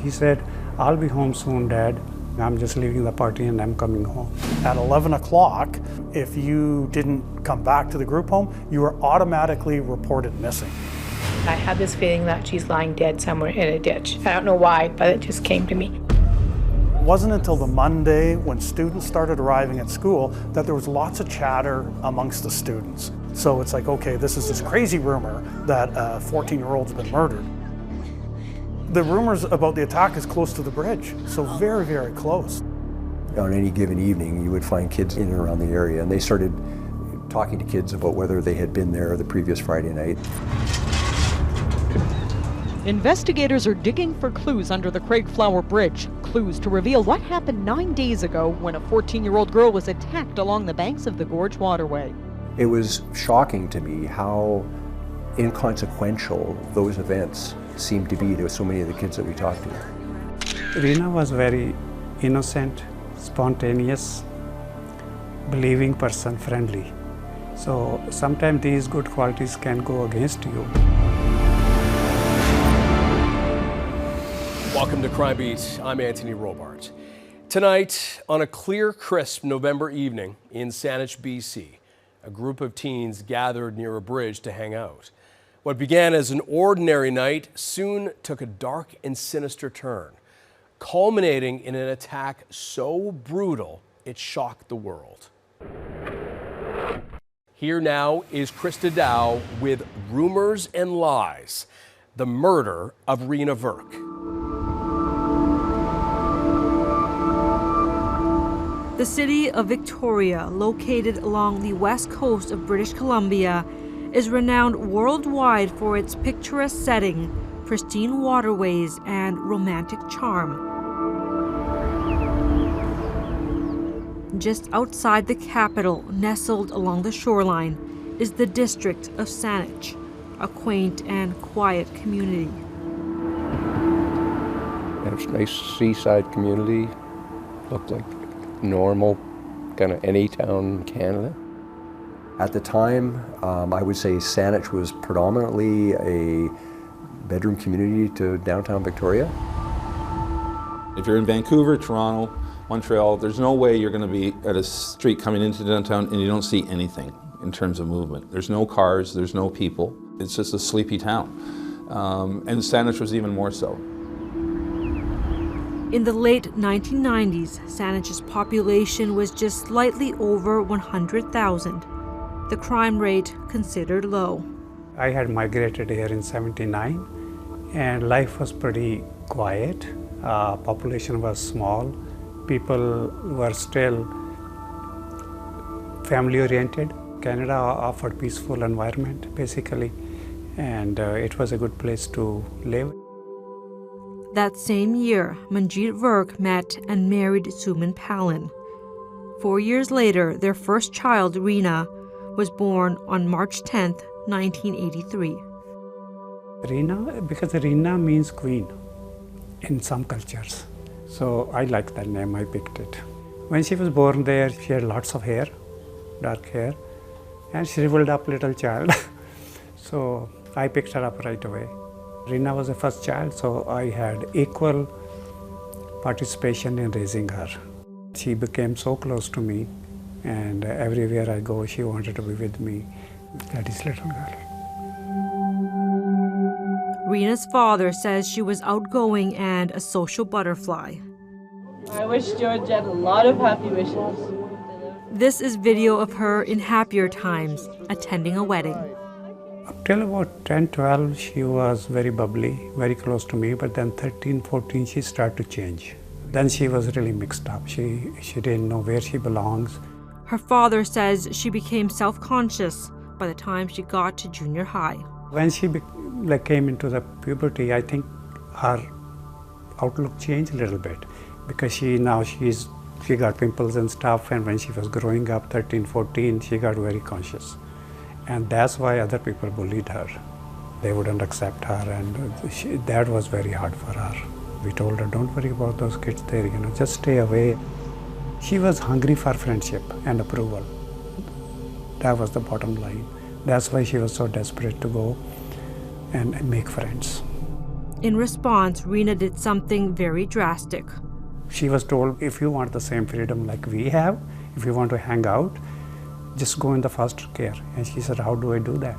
He said, "I'll be home soon, Dad. I'm just leaving the party and I'm coming home." At 11 o'clock, if you didn't come back to the group home, you were automatically reported missing. I had this feeling that she's lying dead somewhere in a ditch. I don't know why, but it just came to me. It wasn't until the Monday when students started arriving at school that there was lots of chatter amongst the students. So it's like, okay, this is this crazy rumor that a 14-year-old's been murdered. The rumors about the attack is close to the bridge, so very, very close. On any given evening, you would find kids in and around the area, and they started talking to kids about whether they had been there the previous Friday night. Investigators are digging for clues under the Craigflower Bridge, clues to reveal what happened 9 days ago when a 14-year-old girl was attacked along the banks of the Gorge Waterway. It was shocking to me how inconsequential those events seemed to be to so many of the kids that we talked to. Reena was very innocent, spontaneous, believing person, friendly. So sometimes these good qualities can go against you. Welcome to Crime Beat. I'm Anthony Robart. Tonight, on a clear, crisp November evening in Saanich, BC, a group of teens gathered near a bridge to hang out. What began as an ordinary night soon took a dark and sinister turn, culminating in an attack so brutal it shocked the world. Here now is Christa Dao with Rumours and Lies, the murder of Reena Virk. The city of Victoria, located along the west coast of British Columbia, is renowned worldwide for its picturesque setting, pristine waterways, and romantic charm. Just outside the capital, nestled along the shoreline, is the district of Saanich, a quaint and quiet community. It's a nice seaside community, looked like normal, kind of any town in Canada. At the time, I would say Saanich was predominantly a bedroom community to downtown Victoria. If you're in Vancouver, Toronto, Montreal, there's no way you're going to be at a street coming into downtown and you don't see anything in terms of movement. There's no cars, there's no people. It's just a sleepy town. And Saanich was even more so. In the late 1990s, Saanich's population was just slightly over 100,000. The crime rate considered low. I had migrated here in '79 and life was pretty quiet. Population was small. People were still family oriented. Canada offered peaceful environment basically, and it was a good place to live. That same year, Manjeet Virk met and married Suman Palin. 4 years later, their first child, Reena, was born on March 10, 1983. Reena, because Reena means queen in some cultures. So I like that name, I picked it. When she was born there, she had lots of hair, dark hair, and shriveled up little child. So I picked her up right away. Reena was the first child, so I had equal participation in raising her. She became so close to me, and everywhere I go, she wanted to be with me, Daddy's little girl. Reena's father says she was outgoing and a social butterfly. I wish George had a lot of happy wishes. This is video of her in happier times, attending a wedding. Up till about 10, 12, she was very bubbly, very close to me, but then 13, 14, she started to change. Then she was really mixed up. She didn't know where she belongs. Her father says she became self-conscious by the time she got to junior high. When she came into the puberty, I think her outlook changed a little bit because she got pimples and stuff, and when she was growing up, 13, 14, she got very conscious. And that's why other people bullied her. They wouldn't accept her, and that was very hard for her. We told her, don't worry about those kids there, just stay away. She was hungry for friendship and approval. That was the bottom line. That's why she was so desperate to go and make friends. In response, Reena did something very drastic. She was told, if you want the same freedom like we have, if you want to hang out, just go in the foster care. And she said, how do I do that?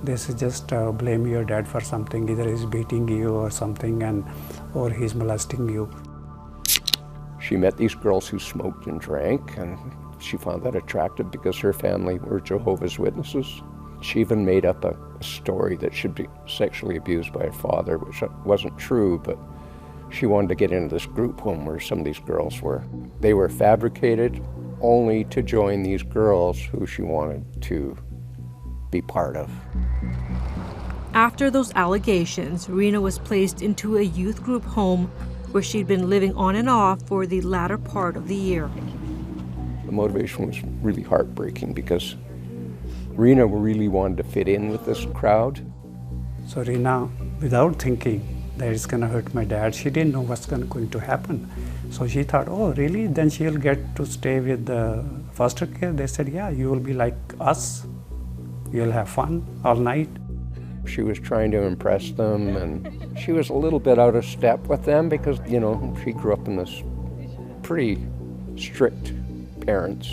They said, just blame your dad for something. Either he's beating you or something, or he's molesting you. She met these girls who smoked and drank, and she found that attractive because her family were Jehovah's Witnesses. She even made up a story that she'd be sexually abused by her father, which wasn't true, but she wanted to get into this group home where some of these girls were. They were fabricated only to join these girls who she wanted to be part of. After those allegations, Reena was placed into a youth group home where she'd been living on and off for the latter part of the year. The motivation was really heartbreaking because Reena really wanted to fit in with this crowd. So Reena, without thinking that it's going to hurt my dad, she didn't know what's going to happen. So she thought, oh, really? Then she'll get to stay with the foster care? They said, yeah, you will be like us. You'll have fun all night. She was trying to impress them, and she was a little bit out of step with them because, you know, she grew up in this pretty strict parents,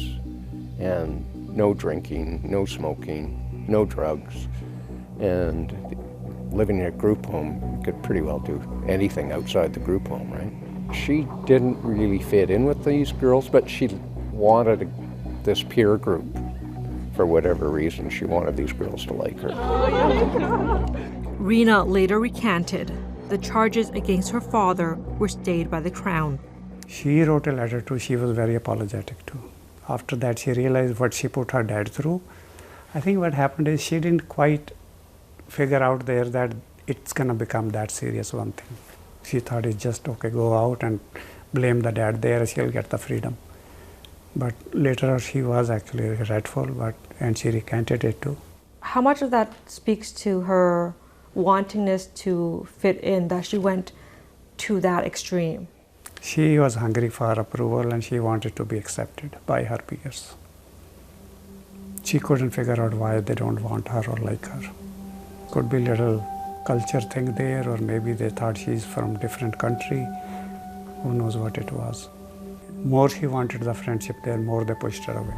and no drinking, no smoking, no drugs, and living in a group home, you could pretty well do anything outside the group home, right? She didn't really fit in with these girls, but she wanted this peer group. For whatever reason, she wanted these girls to like her. Reena later recanted. The charges against her father were stayed by the Crown. She wrote a letter to, she was very apologetic to. After that, she realized what she put her dad through. I think what happened is she didn't quite figure out there that it's going to become that serious one thing. She thought it's just, okay, go out and blame the dad there, she'll get the freedom. But later she was actually regretful, and she recanted it too. How much of that speaks to her wantingness to fit in, that she went to that extreme? She was hungry for approval and she wanted to be accepted by her peers. She couldn't figure out why they don't want her or like her. Could be little culture thing there, or maybe they thought she's from different country. Who knows what it was. More she wanted the friendship there, more they pushed her away.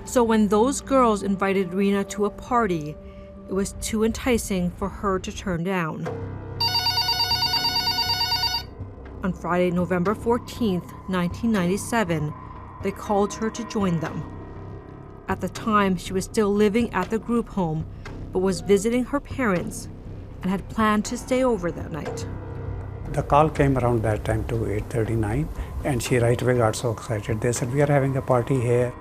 So when those girls invited Reena to a party, it was too enticing for her to turn down. On Friday, November 14th, 1997, they called her to join them. At the time, she was still living at the group home, but was visiting her parents and had planned to stay over that night. The call came around that time to 8:39, and she right away got so excited. They said, we are having a party here.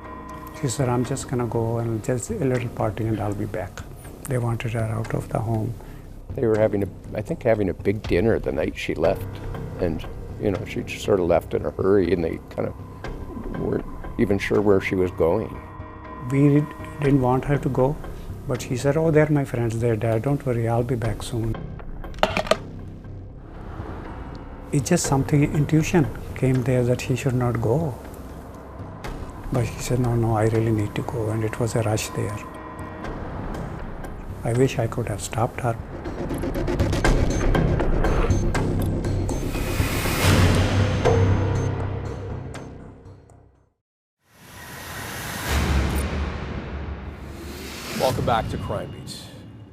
She said, I'm just gonna go and just a little party and I'll be back. They wanted her out of the home. They were having a big dinner the night she left. And, you know, she just sort of left in a hurry, and they kind of weren't even sure where she was going. We didn't want her to go, but she said, oh, they're my friends, they're Dad, don't worry, I'll be back soon. It's just something, intuition came there that she should not go. But she said, no, I really need to go, and it was a rush there. I wish I could have stopped her. Welcome back to Crime Beat.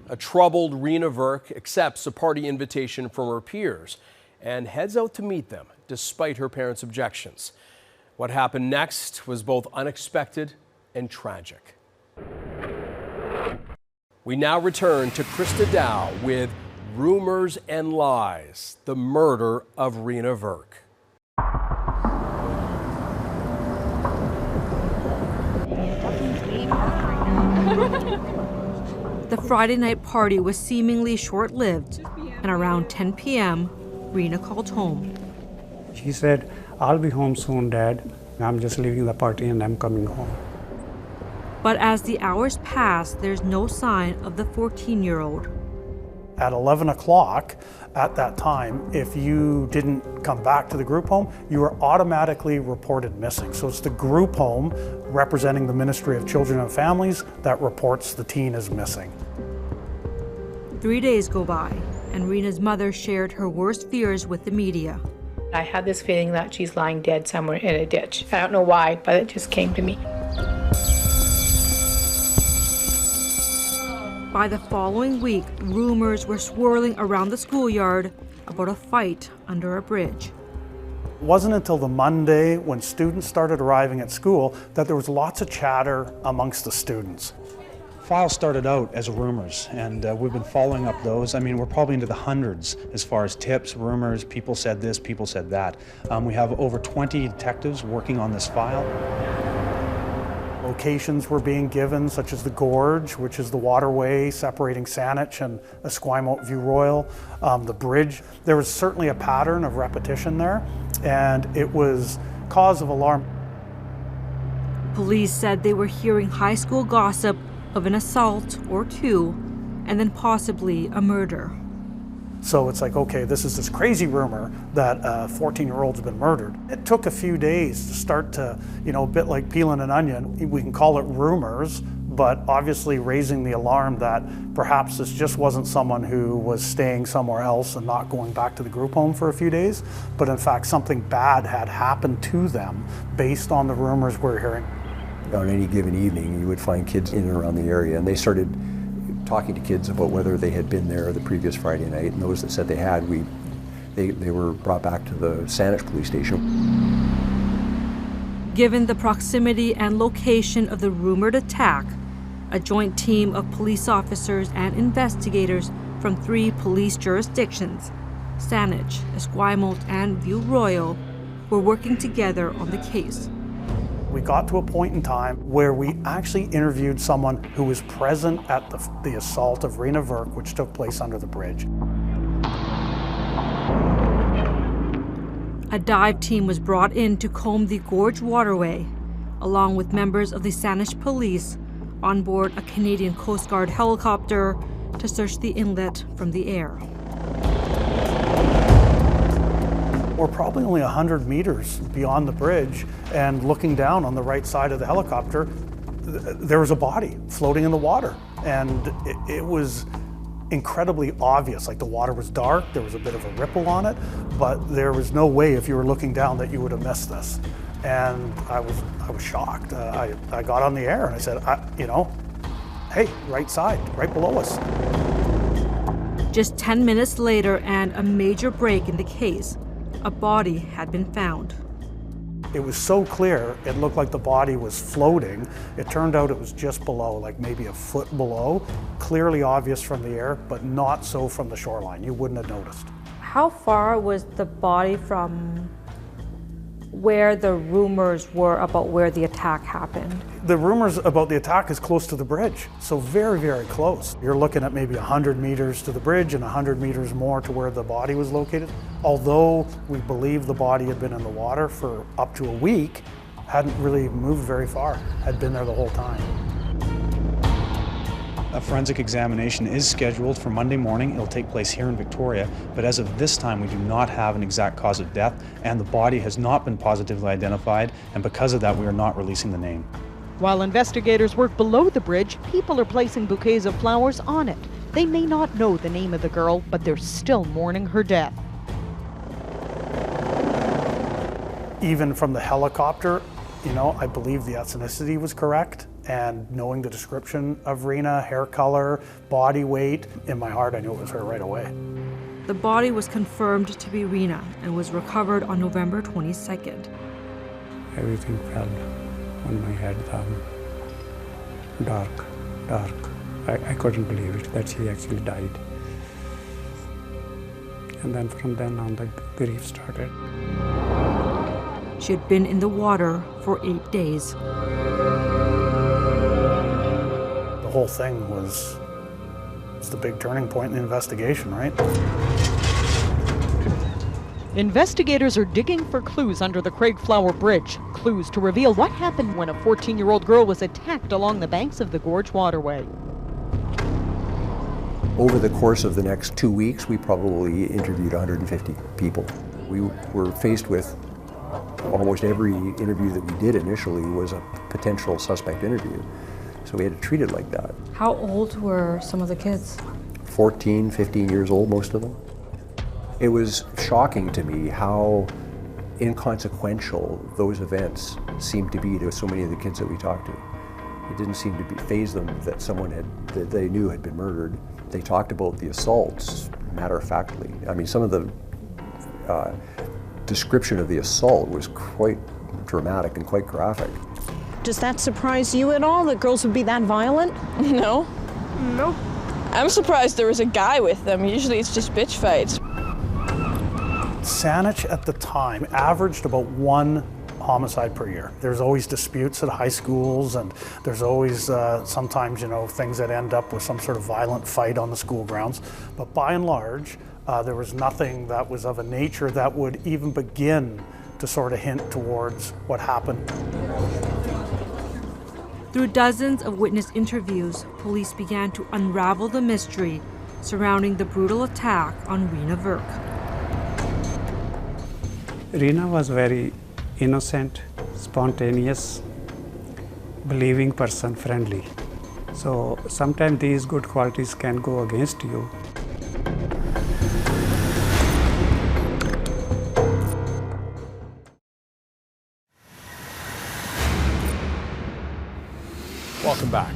A troubled Reena Virk accepts a party invitation from her peers and heads out to meet them, despite her parents' objections. What happened next was both unexpected and tragic. We now return to Christa Dao with Rumours and Lies, the murder of Reena Virk. The Friday night party was seemingly short-lived, and around 10 p.m., Reena called home. She said, I'll be home soon, Dad. I'm just leaving the party and I'm coming home. But as the hours passed, there's no sign of the 14-year-old. At 11 o'clock at that time, if you didn't come back to the group home, you were automatically reported missing. So it's the group home representing the Ministry of Children and Families that reports the teen is missing. 3 days go by. and Reena's mother shared her worst fears with the media. I had this feeling that she's lying dead somewhere in a ditch. I don't know why, but it just came to me. By the following week, rumors were swirling around the schoolyard about a fight under a bridge. It wasn't until the Monday when students started arriving at school that there was lots of chatter amongst the students. Files started out as rumors, and we've been following up those. I mean, we're probably into the hundreds as far as tips, rumors, people said this, people said that. We have over 20 detectives working on this file. Locations were being given, such as the gorge, which is the waterway separating Saanich and Esquimalt View Royal, the bridge. There was certainly a pattern of repetition there, and it was cause of alarm. Police said they were hearing high school gossip of an assault or two, and then possibly a murder. So it's like, okay, this is this crazy rumor that a 14-year-old's been murdered. It took a few days to start to, a bit like peeling an onion. We can call it rumors, but obviously raising the alarm that perhaps this just wasn't someone who was staying somewhere else and not going back to the group home for a few days, but in fact something bad had happened to them based on the rumors we're hearing. On any given evening, you would find kids in and around the area, and they started talking to kids about whether they had been there the previous Friday night, and those that said they had, they were brought back to the Saanich police station. Given the proximity and location of the rumored attack, a joint team of police officers and investigators from 3 police jurisdictions, Saanich, Esquimalt, and View Royal, were working together on the case. We got to a point in time where we actually interviewed someone who was present at the assault of Reena Virk, which took place under the bridge. A dive team was brought in to comb the gorge waterway, along with members of the Saanich police on board a Canadian Coast Guard helicopter to search the inlet from the air. We're probably only 100 meters beyond the bridge, and looking down on the right side of the helicopter, there was a body floating in the water. And it was incredibly obvious, like the water was dark, there was a bit of a ripple on it, but there was no way if you were looking down that you would have missed this. And I was shocked. I got on the air and I said, hey, right side, right below us. Just 10 minutes later, and a major break in the case, a body had been found. It was so clear, it looked like the body was floating. It turned out it was just below, like maybe a foot below. Clearly obvious from the air, but not so from the shoreline. You wouldn't have noticed. How far was the body from where the rumors were about where the attack happened? The rumors about the attack is close to the bridge, so very, very close. You're looking at maybe 100 meters to the bridge and 100 meters more to where the body was located. Although we believe the body had been in the water for up to a week, hadn't really moved very far, had been there the whole time. A forensic examination is scheduled for Monday morning. It'll take place here in Victoria, but as of this time, we do not have an exact cause of death, and the body has not been positively identified, and because of that, we are not releasing the name. While investigators work below the bridge, people are placing bouquets of flowers on it. They may not know the name of the girl, but they're still mourning her death. Even from the helicopter, I believe the ethnicity was correct. And knowing the description of Reena, hair color, body weight, in my heart I knew it was her right away. The body was confirmed to be Reena and was recovered on November 22nd. Everything fell on my head, dark. I couldn't believe it, that she actually died. And then from then on, the grief started. She had been in the water for 8 days. The whole thing was the big turning point in the investigation, right? Investigators are digging for clues under the Craigflower Bridge, clues to reveal what happened when a 14-year-old girl was attacked along the banks of the Gorge Waterway. Over the course of the next 2 weeks, we probably interviewed 150 people. We were faced with almost every interview that we did initially was a potential suspect interview. So we had to treat it like that. How old were some of the kids? 14, 15 years old, most of them. It was shocking to me how inconsequential those events seemed to be to so many of the kids that we talked to. It didn't seem to faze them that someone that they knew had been murdered. They talked about the assaults matter-of-factly. I mean, some of the description of the assault was quite dramatic and quite graphic. Does that surprise you at all, that girls would be that violent? No. Nope. I'm surprised there was a guy with them. Usually it's just bitch fights. Saanich at the time averaged about 1 homicide per year. There's always disputes at high schools, and there's always sometimes, you know, things that end up with some sort of violent fight on the school grounds. But by and large, there was nothing that was of a nature that would even begin to sort of hint towards what happened. Through dozens of witness interviews, police began to unravel the mystery surrounding the brutal attack on Reena Virk. Reena was very innocent, spontaneous, believing person, friendly. So sometimes these good qualities can go against you. Welcome back.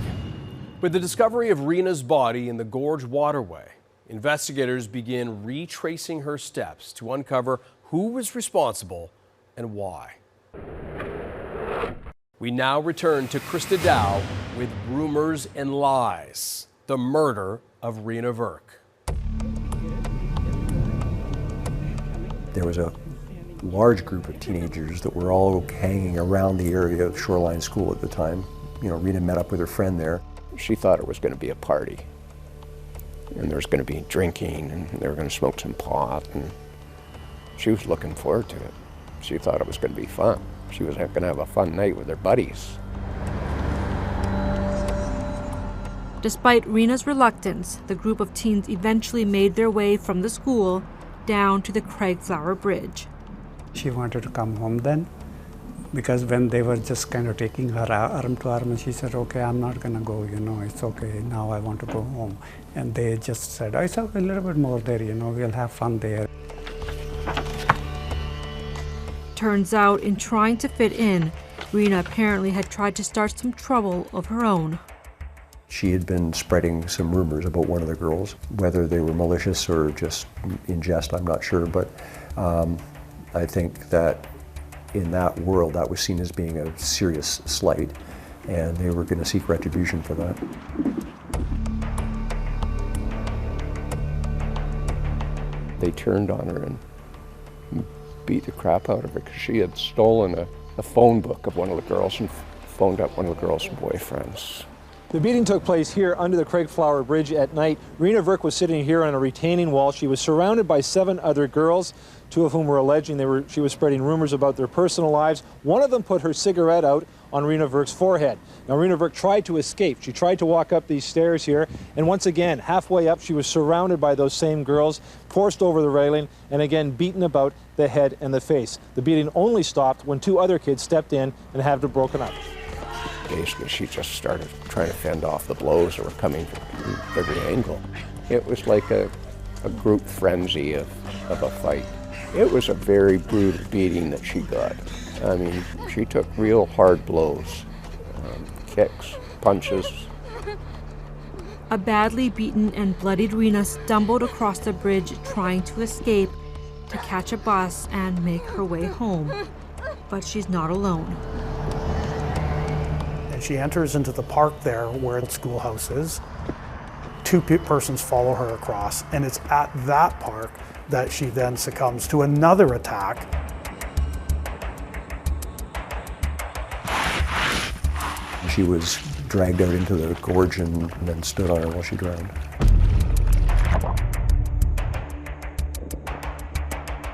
With the discovery of Reena's body in the Gorge waterway, investigators begin retracing her steps to uncover who was responsible and why. We now return to Christa Dao with Rumours and Lies, the murder of Reena Virk. There was a large group of teenagers that were all hanging around the area of Shoreline School at the time. You know, Reena met up with her friend there. She thought it was going to be a party, and there was going to be drinking, and they were going to smoke some pot, and she was looking forward to it. She thought it was going to be fun. She was going to have a fun night with her buddies. Despite Reena's reluctance, the group of teens eventually made their way from the school down to the Craigflower Bridge. She wanted to come home then, because when they were just kind of taking her arm to arm, and she said, okay, I'm not going to go, you know, it's okay, now I want to go home. And they just said, oh, it's okay, a little bit more there, you know, we'll have fun there. Turns out, in trying to fit in, Reena apparently had tried to start some trouble of her own. She had been spreading some rumors about one of the girls. Whether they were malicious or just in jest, I'm not sure, but I think that in that world, that was seen as being a serious slight, and they were going to seek retribution for that. They turned on her and beat the crap out of her because she had stolen a phone book of one of the girls and phoned up one of the girl's boyfriends. The beating took place here under the Craigflower Bridge at night. Reena Virk was sitting here on a retaining wall. She was surrounded by 7 other girls, 2 of whom were alleging she was spreading rumors about their personal lives. One of them put her cigarette out on Reena Virk's forehead. Now, Reena Virk tried to escape. She tried to walk up these stairs here, and once again, halfway up, she was surrounded by those same girls, forced over the railing, and again beaten about the head and the face. The beating only stopped when 2 other kids stepped in and had her broken up. Basically, she just started trying to fend off the blows that were coming from every angle. It was like a group frenzy of a fight. It was a very brutal beating that she got. I mean, she took real hard blows, kicks, punches. A badly beaten and bloodied Reena stumbled across the bridge trying to escape, to catch a bus and make her way home. But she's not alone. And she enters into the park there where the schoolhouse is. 2 persons follow her across, and it's at that park that she then succumbs to another attack. She was dragged out into the gorge and then stood on her while she drowned.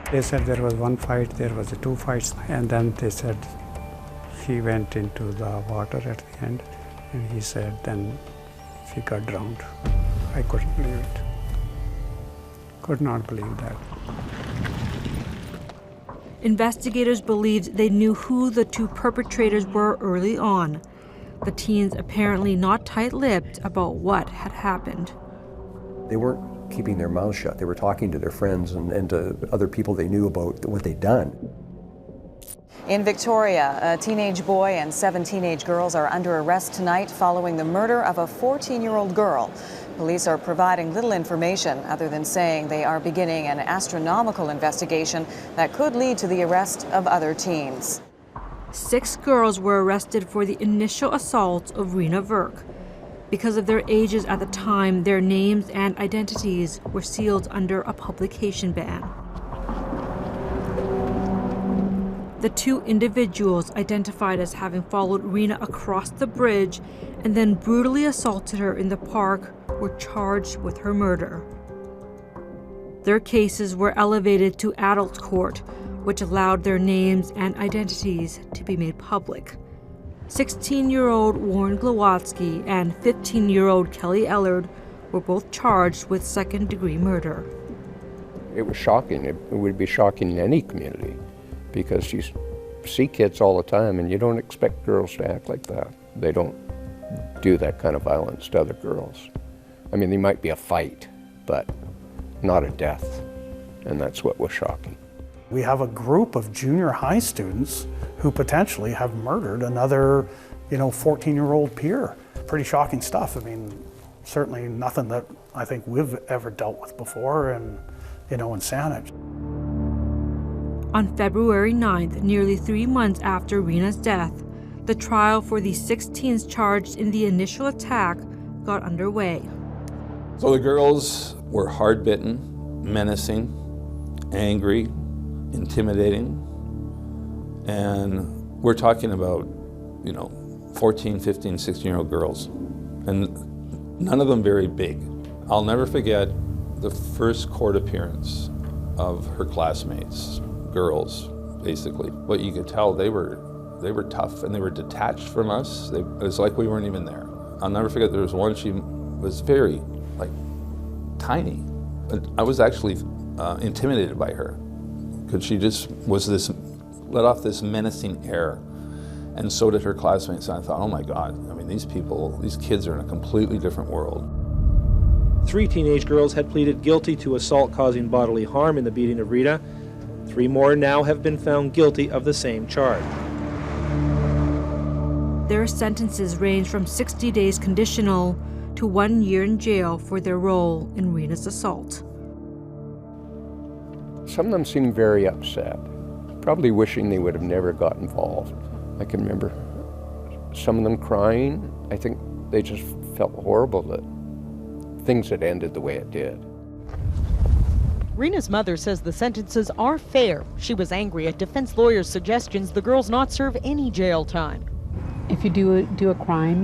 They said there was 1 fight, there was 2 fights, and then they said he went into the water at the end, and he said then she got drowned. I couldn't believe it. Could not believe that. Investigators believed they knew who the 2 perpetrators were early on. The teens apparently not tight-lipped about what had happened. They weren't keeping their mouths shut. They were talking to their friends and to other people they knew about what they'd done. In Victoria, a teenage boy and 7 teenage girls are under arrest tonight following the murder of a 14-year-old girl. Police are providing little information other than saying they are beginning an astronomical investigation that could lead to the arrest of other teens. 6 girls were arrested for the initial assault of Reena Virk. Because of their ages at the time, their names and identities were sealed under a publication ban. The 2 individuals identified as having followed Reena across the bridge and then brutally assaulted her in the park were charged with her murder. Their cases were elevated to adult court, which allowed their names and identities to be made public. 16-year-old Warren Glowski and 15-year-old Kelly Ellard were both charged with second-degree murder. It was shocking. It would be shocking in any community because you see kids all the time and you don't expect girls to act like that. They don't do that kind of violence to other girls. I mean, there might be a fight, but not a death, and that's what was shocking. We have a group of junior high students who potentially have murdered another, 14-year-old peer. Pretty shocking stuff. I mean, certainly nothing that I think we've ever dealt with before in Saanich. On February 9th, nearly 3 months after Reena's death, the trial for the 6 teens charged in the initial attack got underway. So the girls were hard-bitten, menacing, angry, intimidating, and we're talking about, 14, 15, 16-year-old girls, and none of them very big. I'll never forget the first court appearance of her classmates, girls, basically. But you could tell they were tough and they were detached from us. It was like we weren't even there. I'll never forget there was one, she was very, tiny. But I was actually intimidated by her because she just let off this menacing air. And so did her classmates. And I thought, oh my God, I mean, these kids are in a completely different world. 3 teenage girls had pleaded guilty to assault causing bodily harm in the beating of Reena. 3 more now have been found guilty of the same charge. Their sentences range from 60 days conditional to 1 year in jail for their role in Reena's assault. Some of them seemed very upset, probably wishing they would have never got involved. I can remember some of them crying. I think they just felt horrible that things had ended the way it did. Reena's mother says the sentences are fair. She was angry at defense lawyers' suggestions the girls not serve any jail time. If you do a crime,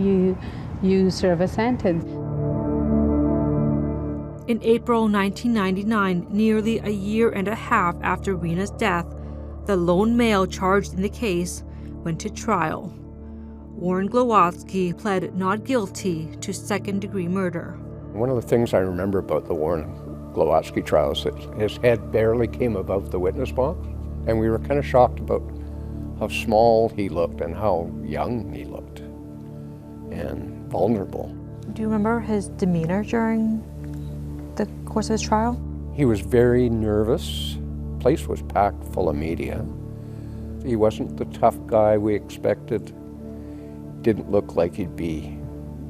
you serve a sentence. In April 1999, nearly a year and a half after Reena's death, the lone male charged in the case went to trial. Warren Glowski pled not guilty to second-degree murder. One of the things I remember about the Warren Glowski trial is that his head barely came above the witness box, and we were kind of shocked about how small he looked and how young he looked and vulnerable. Do you remember his demeanor during the course of his trial? He was very nervous. The place was packed full of media. He wasn't the tough guy we expected. Didn't look like he'd be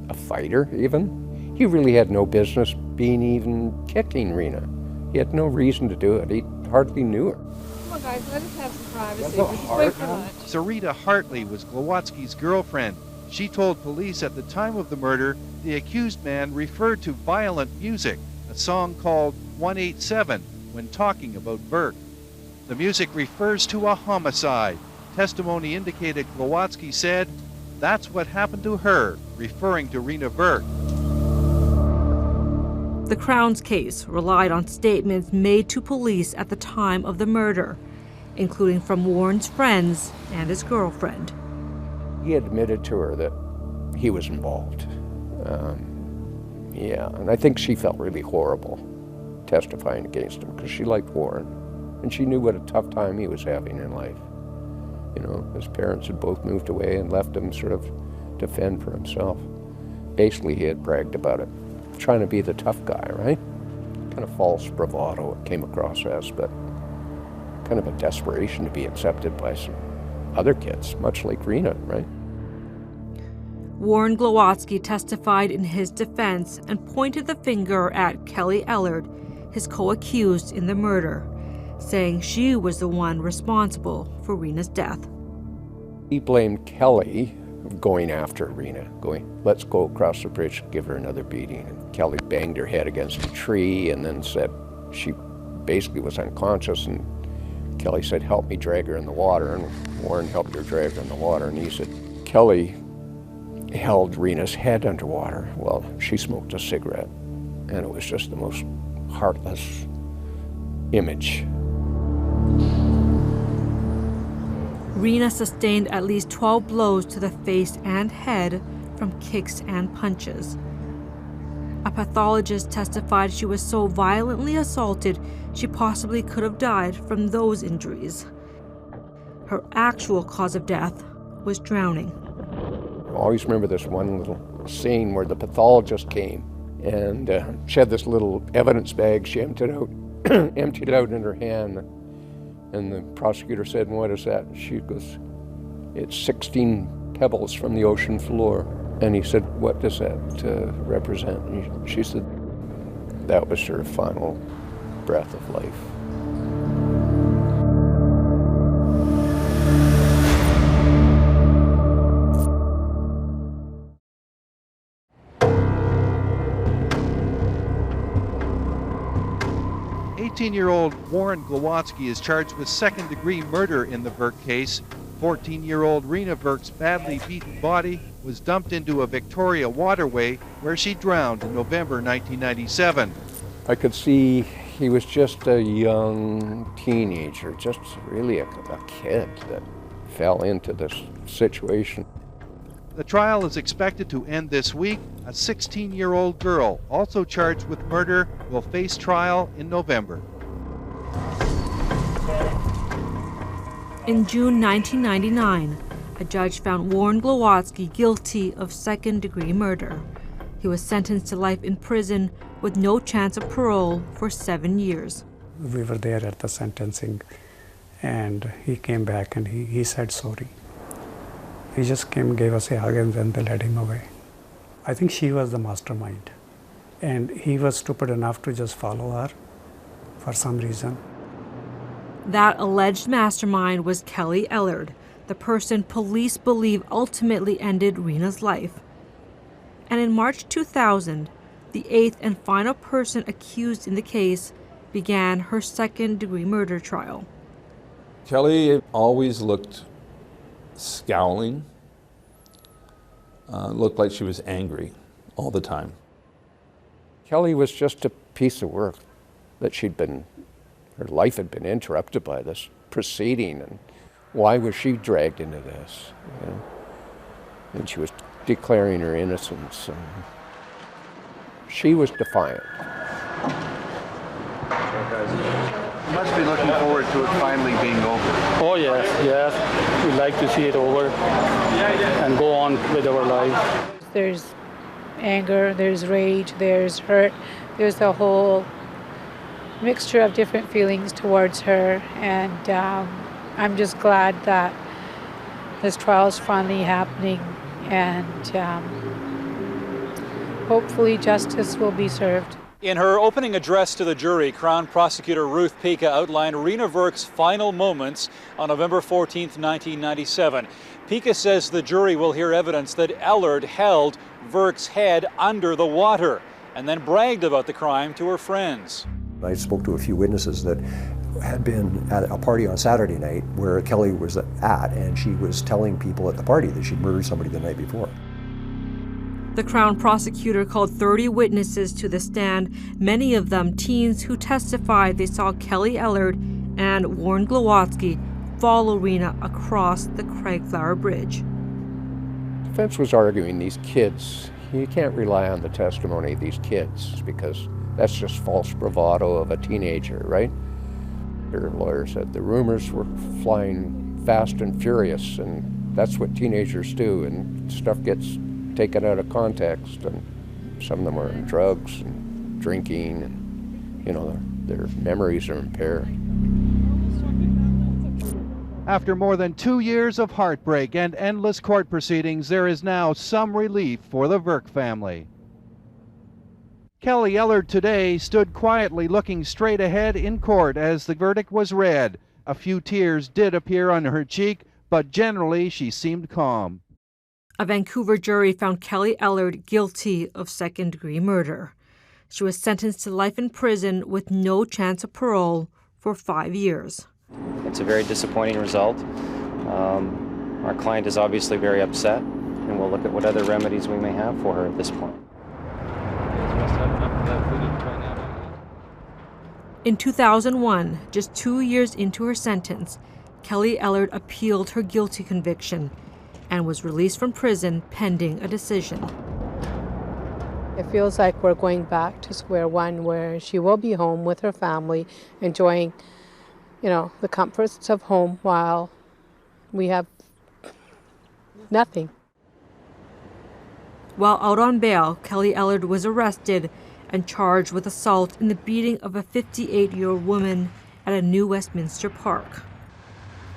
a fighter even. He really had no business being even kicking Reena. He had no reason to do it. He hardly knew her. Come on guys, let us have some privacy. Just wait for lunch. Sarita Hartley was Glowski's girlfriend. She told police at the time of the murder, the accused man referred to violent music, a song called 187, when talking about Virk. The music refers to a homicide. Testimony indicated Glowski said, "That's what happened to her," referring to Reena Virk. The Crown's case relied on statements made to police at the time of the murder, including from Warren's friends and his girlfriend. He admitted to her that he was involved. And I think she felt really horrible testifying against him because she liked Warren and she knew what a tough time he was having in life. His parents had both moved away and left him sort of to fend for himself. Basically, he had bragged about it trying to be the tough guy, right? Kind of false bravado it came across as, but kind of a desperation to be accepted by some other kids, much like Reena, right? Warren Glowski testified in his defense and pointed the finger at Kelly Ellard, his co-accused in the murder, saying she was the one responsible for Reena's death. He blamed Kelly of going after Reena, going, let's go across the bridge, give her another beating. And Kelly banged her head against a tree and then said she basically was unconscious, and Kelly said, help me drag her in the water, and Warren helped her drag her in the water, and he said, Kelly held Reena's head underwater while she smoked a cigarette, and it was just the most heartless image. Reena sustained at least 12 blows to the face and head from kicks and punches. A pathologist testified she was so violently assaulted she possibly could have died from those injuries. Her actual cause of death was drowning. I always remember this one little scene where the pathologist came and she had this little evidence bag she emptied out in her hand, and the prosecutor said, what is that? She goes, it's 16 pebbles from the ocean floor. And he said, what does that represent? And she said, that was her final breath of life. "18-year-old Warren Glowski is charged with second-degree murder in the Virk case. 14-year-old Reena Virk's badly beaten body was dumped into a Victoria waterway where she drowned in November 1997. I could see he was just a young teenager, just really a kid that fell into this situation. The trial is expected to end this week. A 16-year-old girl, also charged with murder, will face trial in November. In June 1999, a judge found Warren Glowski guilty of second-degree murder. He was sentenced to life in prison with no chance of parole for 7 years. We were there at the sentencing, and he came back and he said sorry. He just came, gave us a hug, and then they let him away. I think she was the mastermind, and he was stupid enough to just follow her for some reason. That alleged mastermind was Kelly Ellard, the person police believe ultimately ended Reena's life. And in March 2000, the 8th and final person accused in the case began her second-degree murder trial. Kelly always looked scowling, looked like she was angry all the time. Kelly was just a piece of work that her life had been interrupted by this proceeding, and why was she dragged into this? You know? And she was declaring her innocence, and she was defiant. You must be looking forward to it finally being over. Oh yes, yes. We'd like to see it over and go on with our life. There's anger, there's rage, there's hurt, there's a whole mixture of different feelings towards her, and I'm just glad that this trial is finally happening, and hopefully justice will be served. In her opening address to the jury, Crown Prosecutor Ruth Pika outlined Reena Virk's final moments on November 14, 1997. Pika says the jury will hear evidence that Ellard held Virk's head under the water and then bragged about the crime to her friends. I spoke to a few witnesses that had been at a party on Saturday night where Kelly was at, and she was telling people at the party that she'd murdered somebody the night before. The Crown Prosecutor called 30 witnesses to the stand, many of them teens who testified they saw Kelly Ellard and Warren Glowski follow Reena across the Craigflower Bridge. The defense was arguing these kids, you can't rely on the testimony of these kids because that's just false bravado of a teenager, right? Their lawyer said the rumors were flying fast and furious, and that's what teenagers do, and stuff gets taken out of context, and Some of them are on drugs and drinking, and, you know, their memories are impaired. After more than 2 years of heartbreak and endless court proceedings, there is now some relief for the Virk family. Kelly Ellard today stood quietly looking straight ahead in court as the verdict was read. A few tears did appear on her cheek, but generally she seemed calm. A Vancouver jury found Kelly Ellard guilty of second-degree murder. She was sentenced to life in prison with no chance of parole for 5 years. It's a very disappointing result. Our client is obviously very upset, and we'll look at what other remedies we may have for her at this point. In 2001, just 2 years into her sentence, Kelly Ellard appealed her guilty conviction and was released from prison pending a decision. It feels like we're going back to square one, where she will be home with her family, enjoying, you know, the comforts of home while we have nothing. While out on bail, Kelly Ellard was arrested and charged with assault in the beating of a 58-year-old woman at a New Westminster park.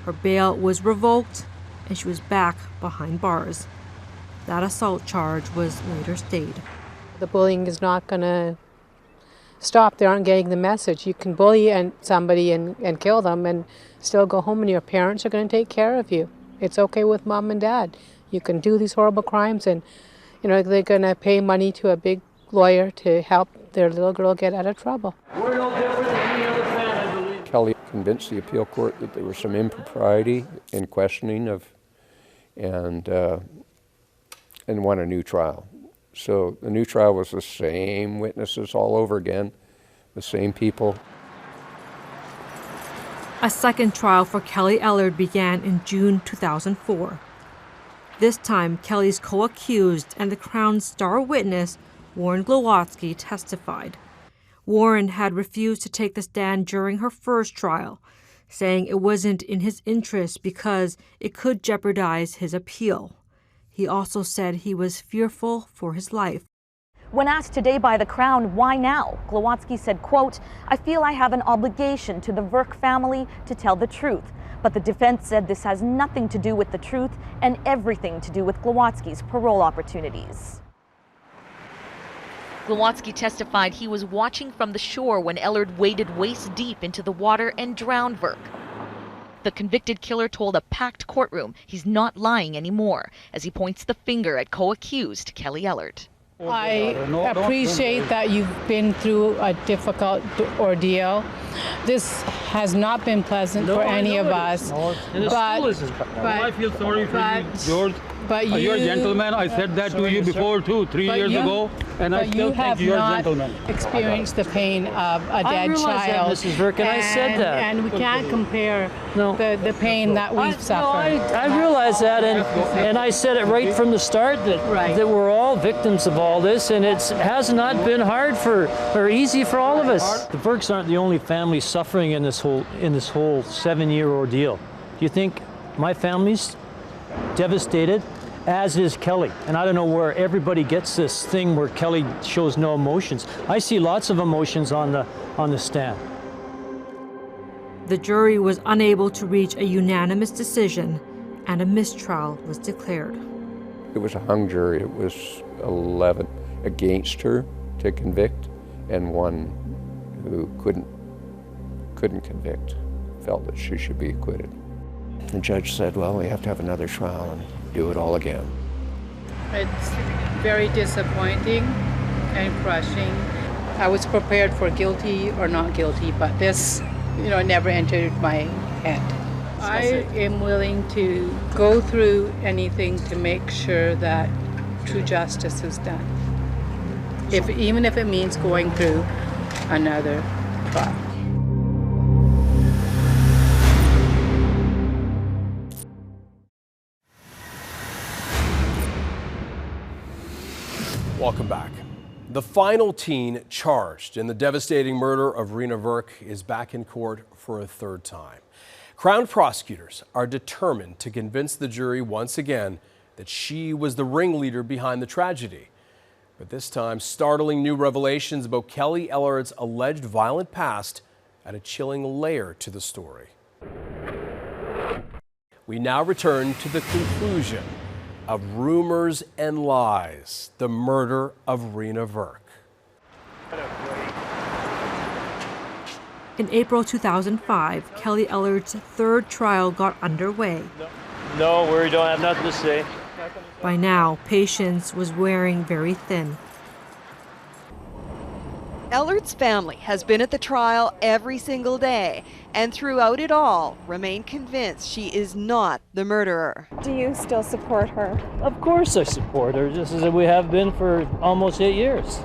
Her bail was revoked and she was back behind bars. That assault charge was later stayed. The bullying is not going to stop. They aren't getting the message. You can bully somebody and kill them and still go home, and your parents are going to take care of you. It's okay with mom and dad. You can do these horrible crimes, and you know they're going to pay money to a big lawyer to help their little girl get out of trouble. We're no different than any other fan, I believe. Kelly convinced the appeal court that there was some impropriety in questioning of, and won a new trial. So the new trial was the same witnesses all over again, the same people. A second trial for Kelly Ellard began in June 2004. This time, Kelly's co-accused and the Crown's star witness, Warren Glowski, testified. Warren had refused to take the stand during her first trial, saying it wasn't in his interest because it could jeopardize his appeal. He also said he was fearful for his life. When asked today by the Crown why now, Glowski said, quote, "I feel I have an obligation to the Virk family to tell the truth. But the defense said this has nothing to do with the truth and everything to do with Glowski's parole opportunities." Glowski testified he was watching from the shore when Ellard waded waist deep into the water and drowned Virk. The convicted killer told a packed courtroom he's not lying anymore as he points the finger at co-accused Kelly Ellard. I appreciate that you've been through a difficult ordeal. This has not been pleasant for any of us. I feel sorry for you, George. But you're a gentleman. I said that to you before too, 3 years ago, and I still think you're a gentleman. You have not experienced the pain of a dead child. That, Mrs. Virk, and I said that. And we can't compare the pain that we've suffered. I realize that, and I said it right from the start that we're all victims of all this, and it has not been hard or easy for all of us. The Virks aren't the only family suffering in this whole 7-year ordeal. Do you think my family's devastated, as is Kelly? And I don't know where everybody gets this thing where Kelly shows no emotions. I see lots of emotions on the stand. The jury was unable to reach a unanimous decision, and a mistrial was declared. It was a hung jury. It was 11 against her to convict, and one who couldn't convict, felt that she should be acquitted. The judge said, well, we have to have another trial and do it all again. It's very disappointing and crushing. I was prepared for guilty or not guilty, but this, never entered my head. I am willing to go through anything to make sure that true justice is done. Even if it means going through another trial. Welcome back. The final teen charged in the devastating murder of Reena Virk is back in court for a third time. Crown prosecutors are determined to convince the jury once again that she was the ringleader behind the tragedy. But this time, startling new revelations about Kelly Ellard's alleged violent past add a chilling layer to the story. We now return to the conclusion of Rumors and Lies, the murder of Reena Virk. In April 2005, Kelly Ellard's third trial got underway. No, we don't have nothing to say. By now, patience was wearing very thin. Ellard's family has been at the trial every single day, and throughout it all, remain convinced she is not the murderer. Do you still support her? Of course I support her, just as we have been for almost 8 years.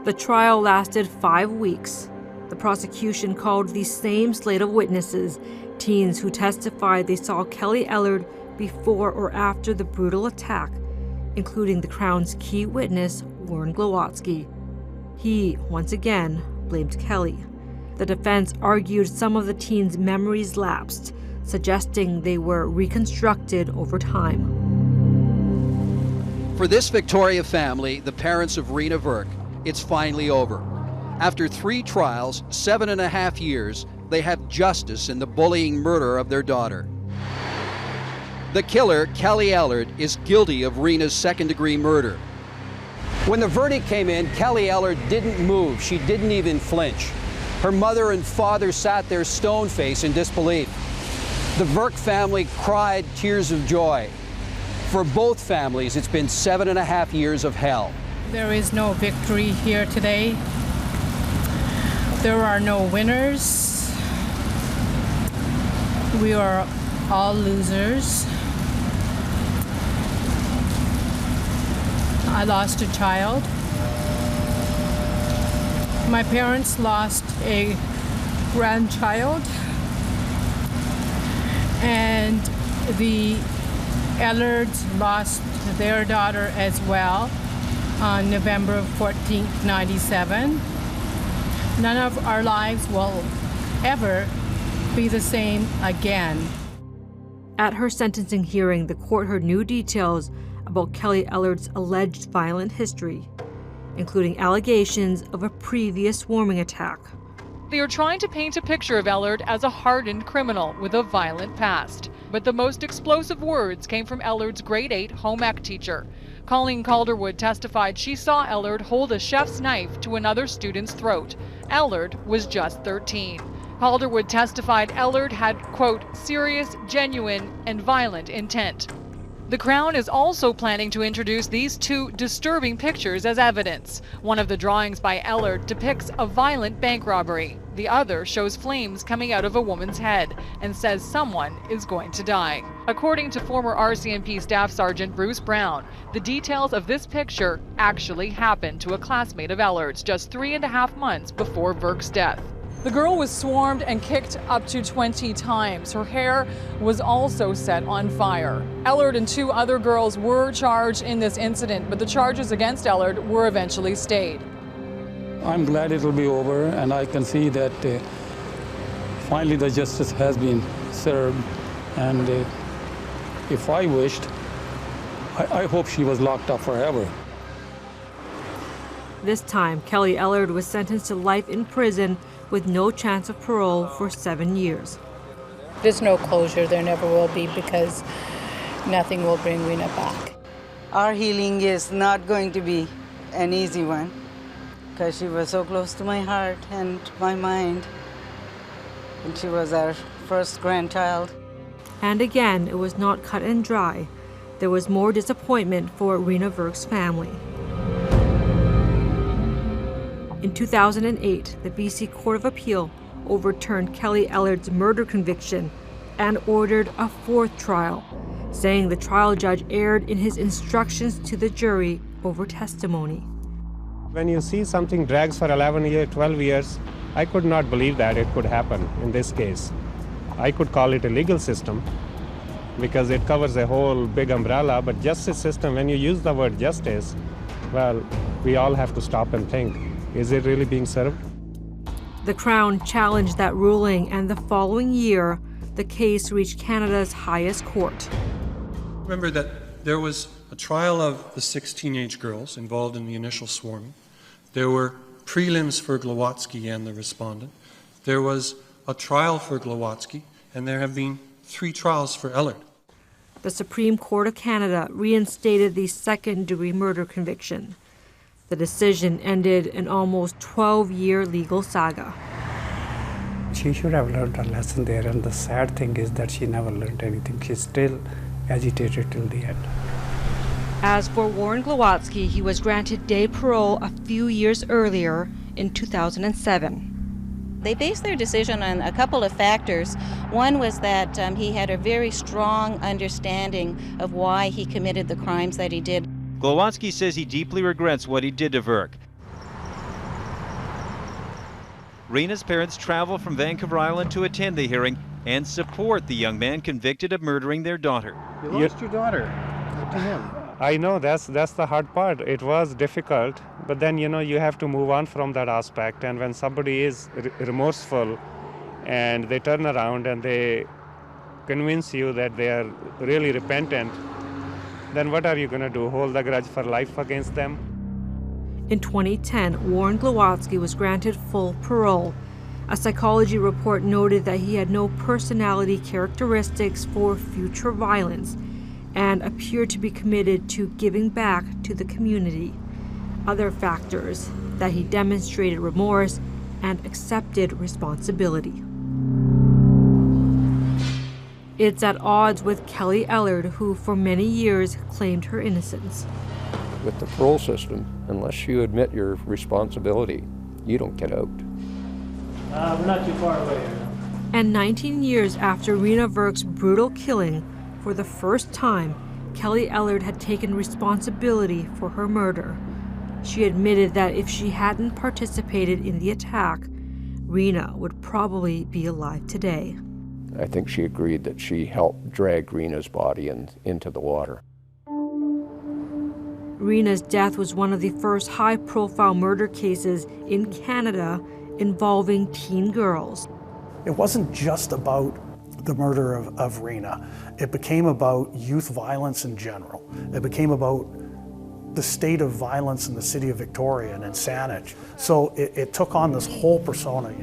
The trial lasted 5 weeks. The prosecution called the same slate of witnesses, teens who testified they saw Kelly Ellard before or after the brutal attack, including the Crown's key witness, Warren Glowski. He, once again, blamed Kelly. The defense argued some of the teens' memories lapsed, suggesting they were reconstructed over time. For this Victoria family, the parents of Reena Virk, it's finally over. After 3 trials, 7.5 years, they have justice in the bullying murder of their daughter. The killer, Kelly Ellard, is guilty of Reena's second-degree murder. When the verdict came in, Kelly Ellard didn't move. She didn't even flinch. Her mother and father sat there stone-faced in disbelief. The Virk family cried tears of joy. For both families, it's been 7.5 years of hell. There is no victory here today. There are no winners. We are all losers. I lost a child. My parents lost a grandchild. And the Ellards lost their daughter as well on November 14th, 97. None of our lives will ever be the same again. At her sentencing hearing, the court heard new details about Kelly Ellard's alleged violent history, including allegations of a previous swarming attack. They are trying to paint a picture of Ellard as a hardened criminal with a violent past. But the most explosive words came from Ellard's grade 8 home ec teacher. Colleen Calderwood testified she saw Ellard hold a chef's knife to another student's throat. Ellard was just 13. Calderwood testified Ellard had, quote, serious, genuine, and violent intent. The Crown is also planning to introduce these 2 disturbing pictures as evidence. One of the drawings by Ellard depicts a violent bank robbery. The other shows flames coming out of a woman's head and says someone is going to die. According to former RCMP Staff Sergeant Bruce Brown, the details of this picture actually happened to a classmate of Ellard's just 3.5 months before Virk's death. The girl was swarmed and kicked up to 20 times. Her hair was also set on fire. Ellard and 2 other girls were charged in this incident, but the charges against Ellard were eventually stayed. I'm glad it'll be over, and I can see that finally the justice has been served. And if I wished, I hope she was locked up forever. This time, Kelly Ellard was sentenced to life in prison with no chance of parole for 7 years. There's no closure, there never will be, because nothing will bring Reena back. Our healing is not going to be an easy one, because she was so close to my heart and my mind, and she was our first grandchild. And again, it was not cut and dry. There was more disappointment for Reena Virk's family. In 2008, the BC Court of Appeal overturned Kelly Ellard's murder conviction and ordered a 4th trial, saying the trial judge erred in his instructions to the jury over testimony. When you see something drags for 11 years, 12 years, I could not believe that it could happen in this case. I could call it a legal system because it covers a whole big umbrella, but justice system, when you use the word justice, well, we all have to stop and think. Is it really being served? The Crown challenged that ruling, and the following year, the case reached Canada's highest court. Remember that there was a trial of the 6 teenage girls involved in the initial swarming. There were prelims for Glowski and the respondent. There was a trial for Glowski, and there have been 3 trials for Ellard. The Supreme Court of Canada reinstated the second-degree murder conviction. The decision ended an almost 12-year legal saga. She should have learned a lesson there, and the sad thing is that she never learned anything. She's still agitated till the end. As for Warren Glowski, he was granted day parole a few years earlier in 2007. They based their decision on a couple of factors. One was that he had a very strong understanding of why he committed the crimes that he did. Glowski says he deeply regrets what he did to Virk. Reena's parents travel from Vancouver Island to attend the hearing and support the young man convicted of murdering their daughter. You lost your daughter to him. I know, that's the hard part. It was difficult, but then you have to move on from that aspect. And when somebody is remorseful and they turn around and they convince you that they are really repentant, then what are you going to do? Hold a grudge for life against them? In 2010, Warren Glowski was granted full parole. A psychology report noted that he had no personality characteristics for future violence and appeared to be committed to giving back to the community. Other factors, that he demonstrated remorse and accepted responsibility. It's at odds with Kelly Ellard, who for many years claimed her innocence. With the parole system, unless you admit your responsibility, you don't get out. We're not too far away here. And 19 years after Reena Virk's brutal killing, for the first time, Kelly Ellard had taken responsibility for her murder. She admitted that if she hadn't participated in the attack, Reena would probably be alive today. I think she agreed that she helped drag Reena's body into the water. Reena's death was one of the first high-profile murder cases in Canada involving teen girls. It wasn't just about the murder of Reena. It became about youth violence in general. It became about the state of violence in the city of Victoria and in Saanich. So it took on this whole persona,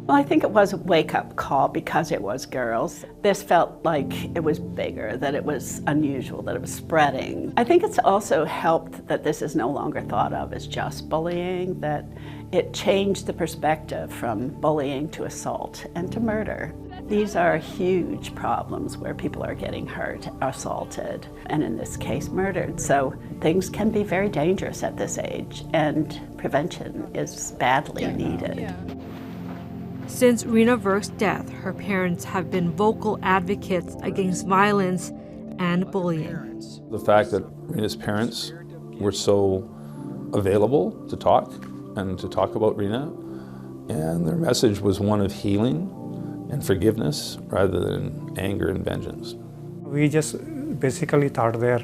Well, I think it was a wake-up call because it was girls. This felt like it was bigger, that it was unusual, that it was spreading. I think it's also helped that this is no longer thought of as just bullying, that it changed the perspective from bullying to assault and to murder. These are huge problems where people are getting hurt, assaulted, and in this case murdered. So things can be very dangerous at this age, and prevention is badly needed. Since Reena Virk's death, her parents have been vocal advocates against violence and bullying. The fact that Reena's parents were so available to talk and to talk about Reena, and their message was one of healing and forgiveness rather than anger and vengeance. We just basically thought there,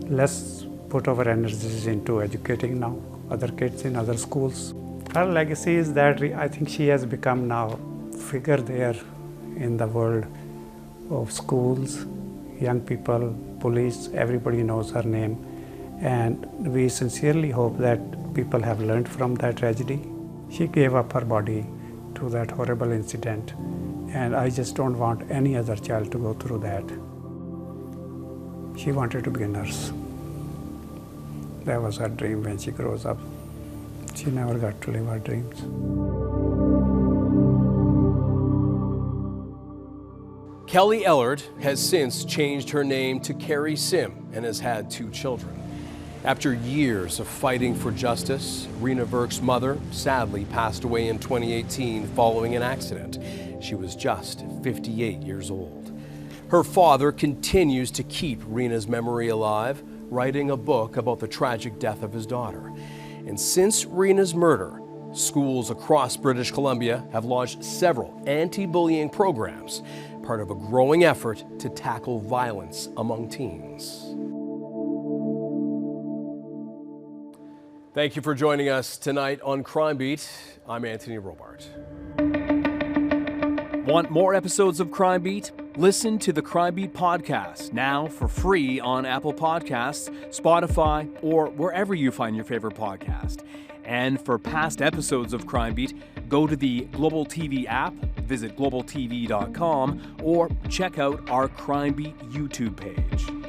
let's put our energies into educating now other kids in other schools. Her legacy is that I think she has become now a figure there in the world of schools, young people, police, everybody knows her name. And we sincerely hope that people have learned from that tragedy. She gave up her body to that horrible incident, and I just don't want any other child to go through that. She wanted to be a nurse. That was her dream when she grows up. She never got to live her dreams. Kelly Ellard has since changed her name to Carrie Sim and has had 2 children. After years of fighting for justice, Reena Virk's mother sadly passed away in 2018 following an accident. She was just 58 years old. Her father continues to keep Reena's memory alive, writing a book about the tragic death of his daughter. And since Reena's murder, schools across British Columbia have launched several anti-bullying programs, part of a growing effort to tackle violence among teens. Thank you for joining us tonight on Crime Beat. I'm Anthony Robart. Want more episodes of Crime Beat? Listen to the Crime Beat podcast, now for free on Apple Podcasts, Spotify, or wherever you find your favorite podcast. And for past episodes of Crime Beat, go to the Global TV app, visit globaltv.com, or check out our Crime Beat YouTube page.